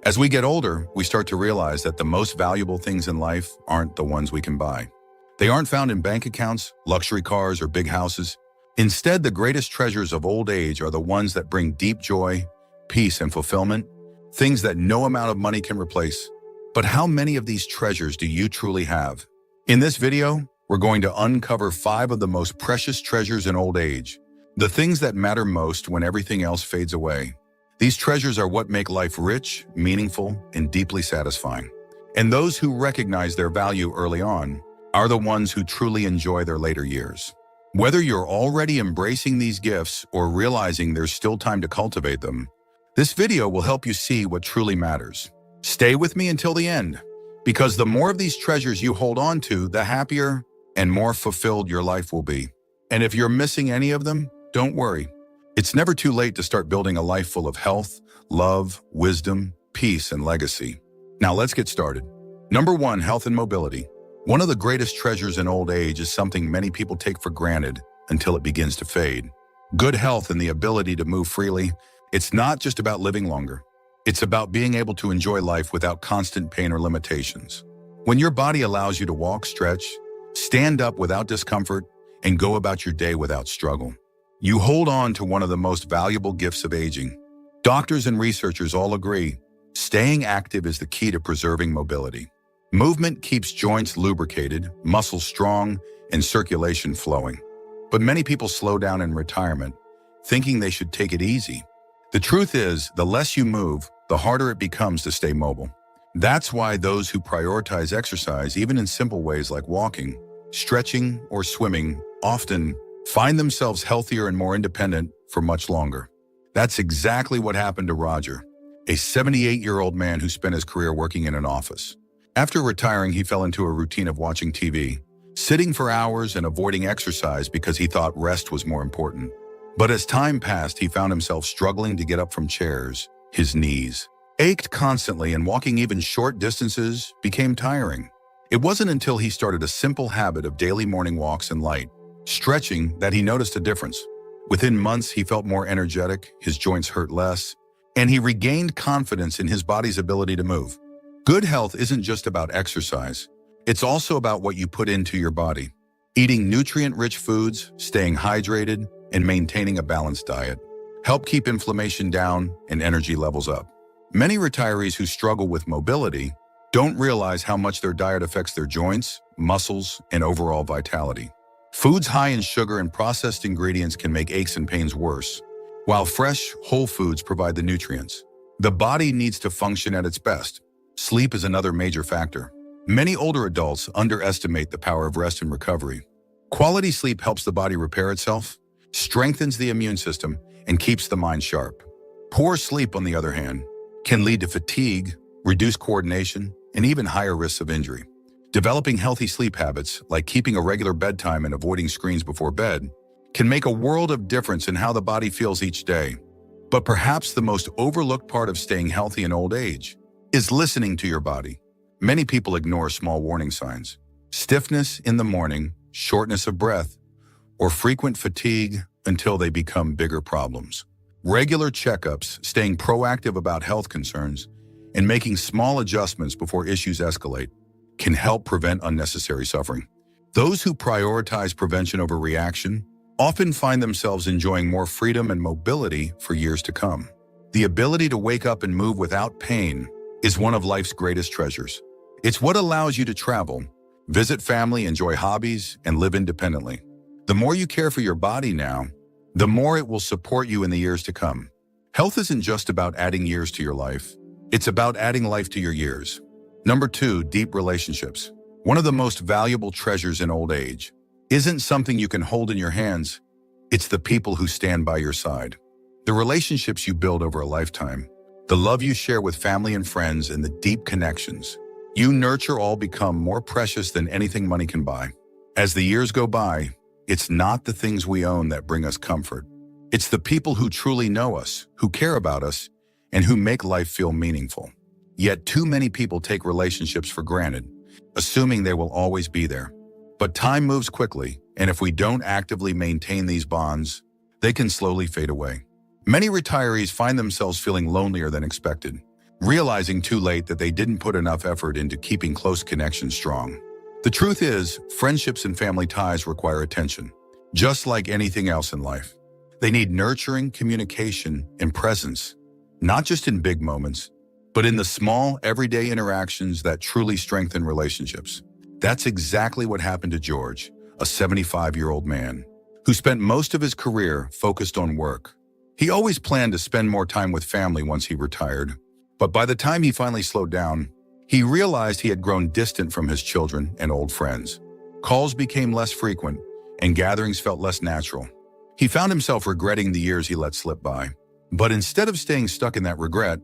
As we get older, we start to realize that the most valuable things in life aren't the ones we can buy. They aren't found in bank accounts, luxury cars, or big houses. Instead, the greatest treasures of old age are the ones that bring deep joy, peace, and fulfillment, things that no amount of money can replace. But how many of these treasures do you truly have? In this video, we're going to uncover 5 of the most precious treasures in old age, the things that matter most when everything else fades away. These treasures are what make life rich, meaningful, and deeply satisfying. And those who recognize their value early on are the ones who truly enjoy their later years. Whether you're already embracing these gifts or realizing there's still time to cultivate them, this video will help you see what truly matters. Stay with me until the end, because the more of these treasures you hold on to, the happier and more fulfilled your life will be. And if you're missing any of them, don't worry. It's never too late to start building a life full of health, love, wisdom, peace, and legacy. Now let's get started. Number 1, health and mobility. One of the greatest treasures in old age is something many people take for granted until it begins to fade. Good health and the ability to move freely. It's not just about living longer. It's about being able to enjoy life without constant pain or limitations. When your body allows you to walk, stretch, stand up without discomfort, and go about your day without struggle, you hold on to one of the most valuable gifts of aging. Doctors and researchers all agree, staying active is the key to preserving mobility. Movement keeps joints lubricated, muscles strong, and circulation flowing. But many people slow down in retirement, thinking they should take it easy. The truth is, the less you move, the harder it becomes to stay mobile. That's why those who prioritize exercise, even in simple ways like walking, stretching, or swimming, often find themselves healthier and more independent for much longer. That's exactly what happened to Roger, a 78-year-old man who spent his career working in an office. After retiring, he fell into a routine of watching TV, sitting for hours and avoiding exercise because he thought rest was more important. But as time passed, he found himself struggling to get up from chairs. His knees ached constantly, and walking even short distances became tiring. It wasn't until he started a simple habit of daily morning walks and light stretching that he noticed a difference. Within months, he felt more energetic, his joints hurt less, and he regained confidence in his body's ability to move. Good health isn't just about exercise. It's also about what you put into your body. Eating nutrient-rich foods, staying hydrated, and maintaining a balanced diet help keep inflammation down and energy levels up. Many retirees who struggle with mobility don't realize how much their diet affects their joints, muscles, and overall vitality. Foods high in sugar and processed ingredients can make aches and pains worse, while fresh, whole foods provide the nutrients. The body needs to function at its best. Sleep is another major factor. Many older adults underestimate the power of rest and recovery. Quality sleep helps the body repair itself, strengthens the immune system, and keeps the mind sharp. Poor sleep, on the other hand, can lead to fatigue, reduced coordination, and even higher risks of injury. Developing healthy sleep habits, like keeping a regular bedtime and avoiding screens before bed, can make a world of difference in how the body feels each day. But perhaps the most overlooked part of staying healthy in old age is listening to your body. Many people ignore small warning signs: stiffness in the morning, shortness of breath, or frequent fatigue until they become bigger problems. Regular checkups, staying proactive about health concerns, and making small adjustments before issues escalate can help prevent unnecessary suffering. Those who prioritize prevention over reaction often find themselves enjoying more freedom and mobility for years to come. The ability to wake up and move without pain is one of life's greatest treasures. It's what allows you to travel, visit family, enjoy hobbies, and live independently. The more you care for your body now, the more it will support you in the years to come. Health isn't just about adding years to your life. It's about adding life to your years. Number 2, deep relationships. One of the most valuable treasures in old age isn't something you can hold in your hands. It's the people who stand by your side. The relationships you build over a lifetime, the love you share with family and friends, and the deep connections you nurture all become more precious than anything money can buy. As the years go by, it's not the things we own that bring us comfort. It's the people who truly know us, who care about us, and who make life feel meaningful. Yet too many people take relationships for granted, assuming they will always be there. But time moves quickly, and if we don't actively maintain these bonds, they can slowly fade away. Many retirees find themselves feeling lonelier than expected. realizing too late that they didn't put enough effort into keeping close connections strong. The truth is, friendships and family ties require attention, just like anything else in life. They need nurturing, communication, and presence, not just in big moments, but in the small, everyday interactions that truly strengthen relationships. That's exactly what happened to George, a 75-year-old man who spent most of his career focused on work. He always planned to spend more time with family once he retired, but by the time he finally slowed down, he realized he had grown distant from his children and old friends. Calls became less frequent, and gatherings felt less natural. He found himself regretting the years he let slip by. But instead of staying stuck in that regret,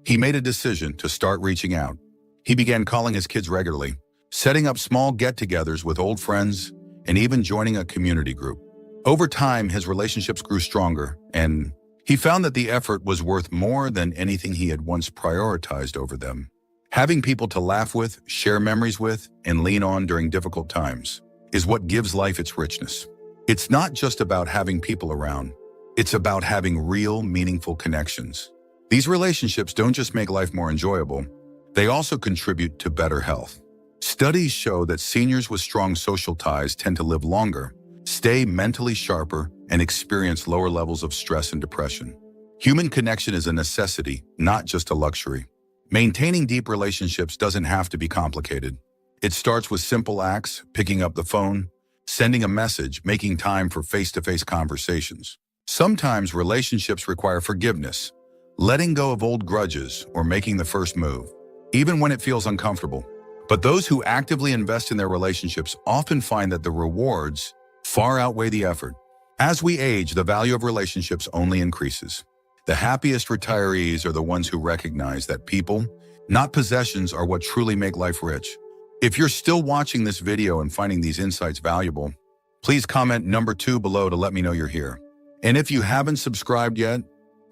he made a decision to start reaching out. He began calling his kids regularly, setting up small get-togethers with old friends, and even joining a community group. Over time, his relationships grew stronger, and he found that the effort was worth more than anything he had once prioritized over them. Having people to laugh with, share memories with, and lean on during difficult times is what gives life its richness. It's not just about having people around. It's about having real, meaningful connections. These relationships don't just make life more enjoyable, they also contribute to better health. Studies show that seniors with strong social ties tend to live longer, stay mentally sharper, and experience lower levels of stress and depression. Human connection is a necessity, not just a luxury. Maintaining deep relationships doesn't have to be complicated. It starts with simple acts, picking up the phone, sending a message, making time for face-to-face conversations. Sometimes relationships require forgiveness, letting go of old grudges, or making the first move, even when it feels uncomfortable. But those who actively invest in their relationships often find that the rewards far outweigh the effort. As we age, the value of relationships only increases. The happiest retirees are the ones who recognize that people, not possessions, are what truly make life rich. If you're still watching this video and finding these insights valuable, please comment number 2 below to let me know you're here. And if you haven't subscribed yet,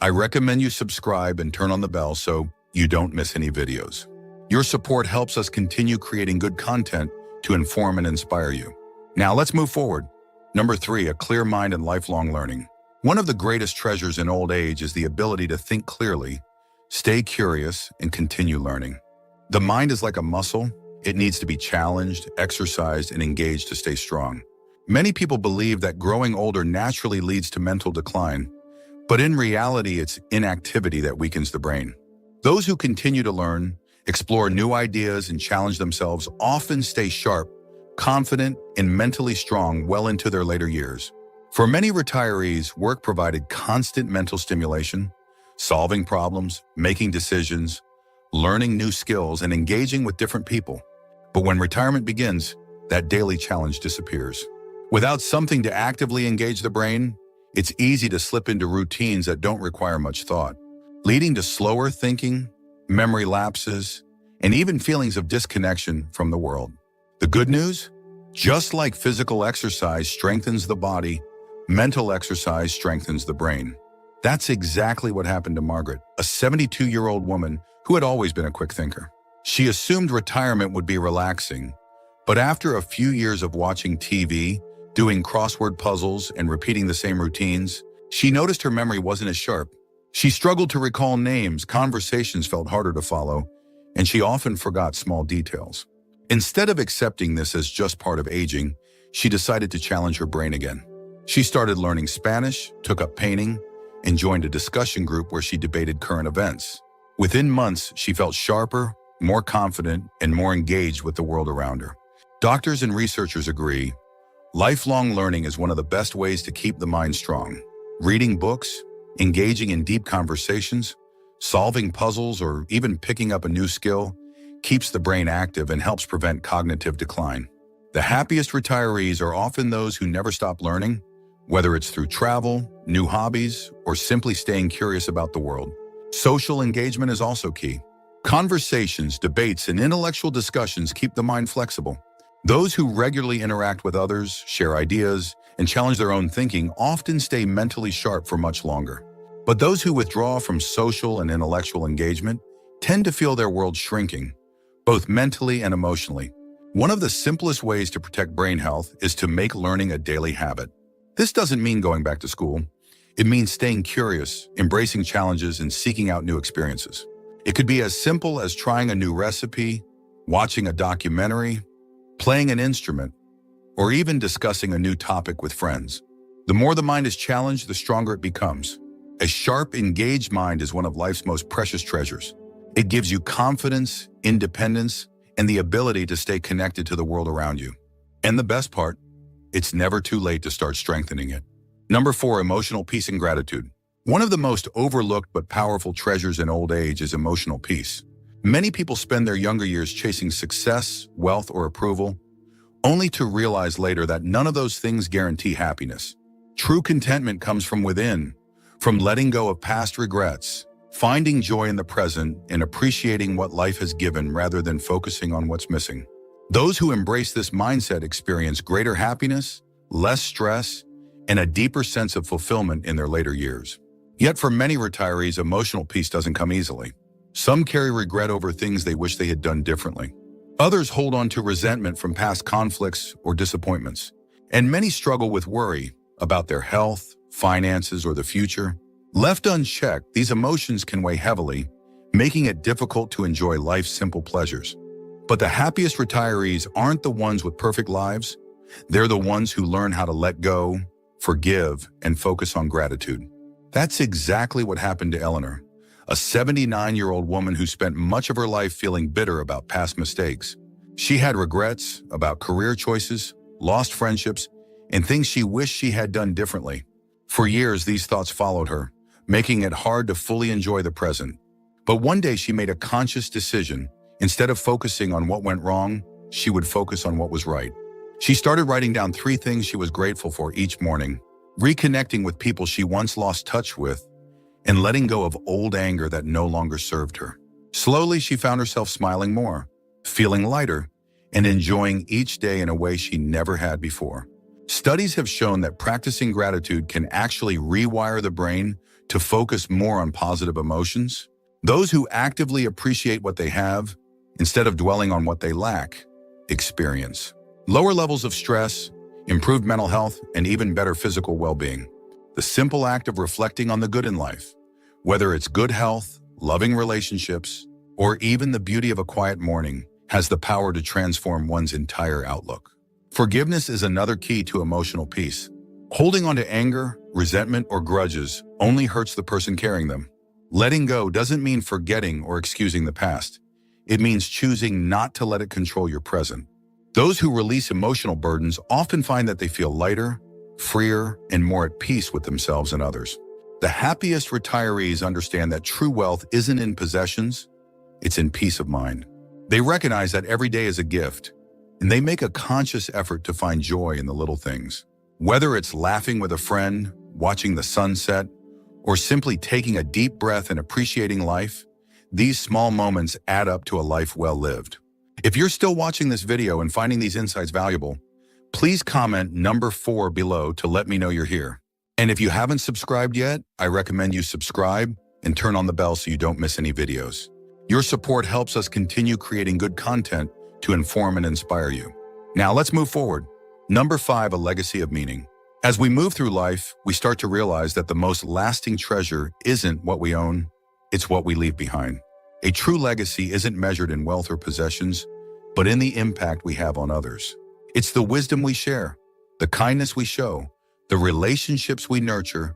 I recommend you subscribe and turn on the bell so you don't miss any videos. Your support helps us continue creating good content to inform and inspire you. Now let's move forward. Number 3, a clear mind and lifelong learning. One of the greatest treasures in old age is the ability to think clearly, stay curious, and continue learning. The mind is like a muscle. It needs to be challenged, exercised, and engaged to stay strong. Many people believe that growing older naturally leads to mental decline, but in reality, it's inactivity that weakens the brain. Those who continue to learn, explore new ideas, and challenge themselves often stay sharp, confident, and mentally strong well into their later years. For many retirees, work provided constant mental stimulation, solving problems, making decisions, learning new skills, and engaging with different people. But when retirement begins, that daily challenge disappears. Without something to actively engage the brain, it's easy to slip into routines that don't require much thought, leading to slower thinking, memory lapses, and even feelings of disconnection from the world. The good news? Just like physical exercise strengthens the body, mental exercise strengthens the brain. That's exactly what happened to Margaret, a 72-year-old woman who had always been a quick thinker. She assumed retirement would be relaxing, but after a few years of watching TV, doing crossword puzzles, and repeating the same routines, she noticed her memory wasn't as sharp. She struggled to recall names, conversations felt harder to follow, and she often forgot small details. Instead of accepting this as just part of aging, she decided to challenge her brain again. She started learning Spanish, took up painting, and joined a discussion group where she debated current events. Within months, she felt sharper, more confident, and more engaged with the world around her. Doctors and researchers agree, lifelong learning is one of the best ways to keep the mind strong. Reading books, engaging in deep conversations, solving puzzles, or even picking up a new skill keeps the brain active and helps prevent cognitive decline. The happiest retirees are often those who never stop learning, whether it's through travel, new hobbies, or simply staying curious about the world. Social engagement is also key. Conversations, debates, and intellectual discussions keep the mind flexible. Those who regularly interact with others, share ideas, and challenge their own thinking often stay mentally sharp for much longer. But those who withdraw from social and intellectual engagement tend to feel their world shrinking, both mentally and emotionally. One of the simplest ways to protect brain health is to make learning a daily habit. This doesn't mean going back to school. It means staying curious, embracing challenges, and seeking out new experiences. It could be as simple as trying a new recipe, watching a documentary, playing an instrument, or even discussing a new topic with friends. The more the mind is challenged, the stronger it becomes. A sharp, engaged mind is one of life's most precious treasures. It gives you confidence, independence, and the ability to stay connected to the world around you. And the best part, it's never too late to start strengthening it. Number 4, emotional peace and gratitude. One of the most overlooked but powerful treasures in old age is emotional peace. Many people spend their younger years chasing success, wealth, or approval, only to realize later that none of those things guarantee happiness. True contentment comes from within, from letting go of past regrets, finding joy in the present, and appreciating what life has given rather than focusing on what's missing. Those who embrace this mindset experience greater happiness, less stress, and a deeper sense of fulfillment in their later years. Yet for many retirees, emotional peace doesn't come easily. Some carry regret over things they wish they had done differently. Others hold on to resentment from past conflicts or disappointments. And many struggle with worry about their health, finances, or the future. Left unchecked, these emotions can weigh heavily, making it difficult to enjoy life's simple pleasures. But the happiest retirees aren't the ones with perfect lives. They're the ones who learn how to let go, forgive, and focus on gratitude. That's exactly what happened to Eleanor, a 79-year-old woman who spent much of her life feeling bitter about past mistakes. She had regrets about career choices, lost friendships, and things she wished she had done differently. For years, these thoughts followed her, making it hard to fully enjoy the present. But one day she made a conscious decision. Instead of focusing on what went wrong, she would focus on what was right. She started writing down 3 things she was grateful for each morning, reconnecting with people she once lost touch with, and letting go of old anger that no longer served her. Slowly, she found herself smiling more, feeling lighter, and enjoying each day in a way she never had before. Studies have shown that practicing gratitude can actually rewire the brain to focus more on positive emotions. Those who actively appreciate what they have, instead of dwelling on what they lack, experience lower levels of stress, improved mental health, and even better physical well-being. The simple act of reflecting on the good in life, whether it's good health, loving relationships, or even the beauty of a quiet morning, has the power to transform one's entire outlook. Forgiveness is another key to emotional peace. Holding on to anger, resentment, or grudges only hurts the person carrying them. Letting go doesn't mean forgetting or excusing the past. It means choosing not to let it control your present. Those who release emotional burdens often find that they feel lighter, freer, and more at peace with themselves and others. The happiest retirees understand that true wealth isn't in possessions, it's in peace of mind. They recognize that every day is a gift, and they make a conscious effort to find joy in the little things. Whether it's laughing with a friend, watching the sunset, or simply taking a deep breath and appreciating life, these small moments add up to a life well lived. If you're still watching this video and finding these insights valuable, please comment number 4 below to let me know you're here. And if you haven't subscribed yet, I recommend you subscribe and turn on the bell so you don't miss any videos. Your support helps us continue creating good content to inform and inspire you. Now let's move forward. Number 5, a legacy of meaning. As we move through life, we start to realize that the most lasting treasure isn't what we own, it's what we leave behind. A true legacy isn't measured in wealth or possessions, but in the impact we have on others. It's the wisdom we share, the kindness we show, the relationships we nurture,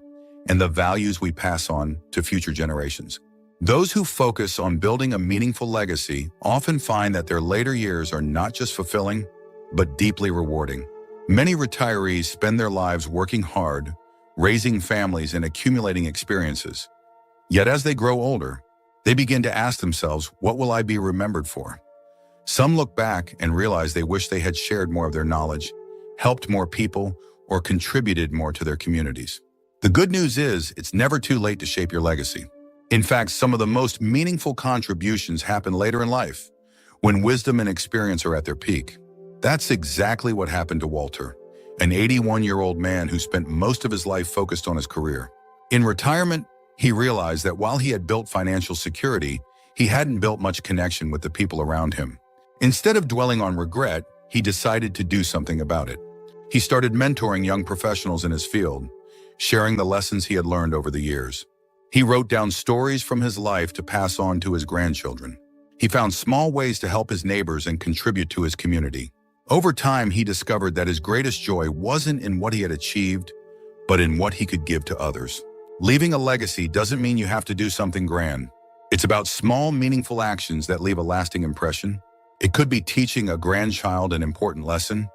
and the values we pass on to future generations. Those who focus on building a meaningful legacy often find that their later years are not just fulfilling, but deeply rewarding. Many retirees spend their lives working hard, raising families, and accumulating experiences. Yet as they grow older, they begin to ask themselves, what will I be remembered for? Some look back and realize they wish they had shared more of their knowledge, helped more people, or contributed more to their communities. The good news is, it's never too late to shape your legacy. In fact, some of the most meaningful contributions happen later in life, when wisdom and experience are at their peak. That's exactly what happened to Walter, an 81-year-old man who spent most of his life focused on his career. In retirement, he realized that while he had built financial security, he hadn't built much connection with the people around him. Instead of dwelling on regret, he decided to do something about it. He started mentoring young professionals in his field, sharing the lessons he had learned over the years. He wrote down stories from his life to pass on to his grandchildren. He found small ways to help his neighbors and contribute to his community. Over time, he discovered that his greatest joy wasn't in what he had achieved, but in what he could give to others. Leaving a legacy doesn't mean you have to do something grand. It's about small, meaningful actions that leave a lasting impression. It could be teaching a grandchild an important lesson,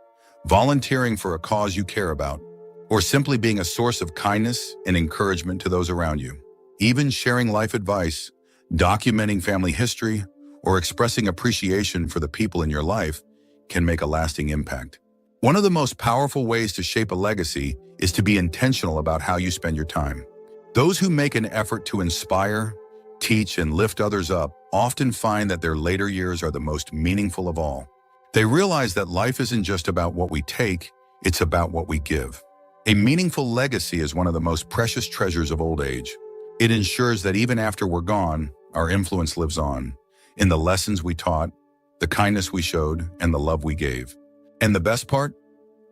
volunteering for a cause you care about, or simply being a source of kindness and encouragement to those around you. Even sharing life advice, documenting family history, or expressing appreciation for the people in your life can make a lasting impact. One of the most powerful ways to shape a legacy is to be intentional about how you spend your time. Those who make an effort to inspire, teach, and lift others up often find that their later years are the most meaningful of all. They realize that life isn't just about what we take, it's about what we give. A meaningful legacy is one of the most precious treasures of old age. It ensures that even after we're gone, our influence lives on, in the lessons we taught, the kindness we showed, and the love we gave. And the best part?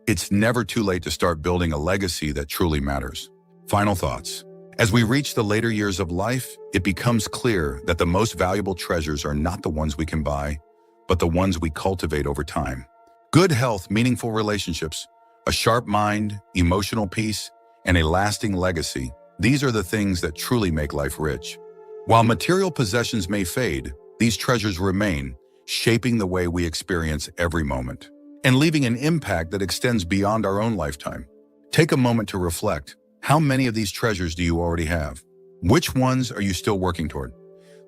It's never too late to start building a legacy that truly matters. Final thoughts. As we reach the later years of life, it becomes clear that the most valuable treasures are not the ones we can buy, but the ones we cultivate over time. Good health, meaningful relationships, a sharp mind, emotional peace, and a lasting legacy. These are the things that truly make life rich. While material possessions may fade, these treasures remain, shaping the way we experience every moment and leaving an impact that extends beyond our own lifetime. Take a moment to reflect. How many of these treasures do you already have? Which ones are you still working toward?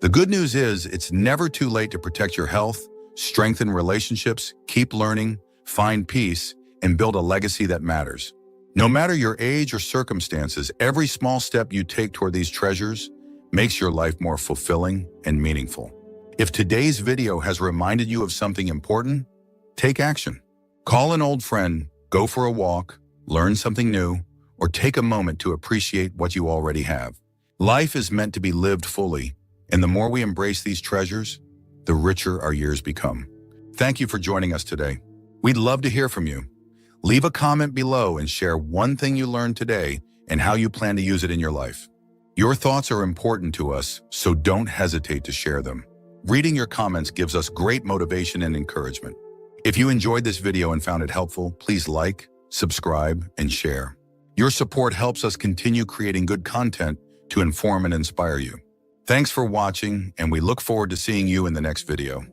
The good news is it's never too late to protect your health, strengthen relationships, keep learning, find peace, and build a legacy that matters. No matter your age or circumstances, every small step you take toward these treasures makes your life more fulfilling and meaningful. If today's video has reminded you of something important, take action. Call an old friend, go for a walk, learn something new, or take a moment to appreciate what you already have. Life is meant to be lived fully, and the more we embrace these treasures, the richer our years become. Thank you for joining us today. We'd love to hear from you. Leave a comment below and share one thing you learned today and how you plan to use it in your life. Your thoughts are important to us, so don't hesitate to share them. Reading your comments gives us great motivation and encouragement. If you enjoyed this video and found it helpful, please like, subscribe, and share. Your support helps us continue creating good content to inform and inspire you. Thanks for watching, and we look forward to seeing you in the next video.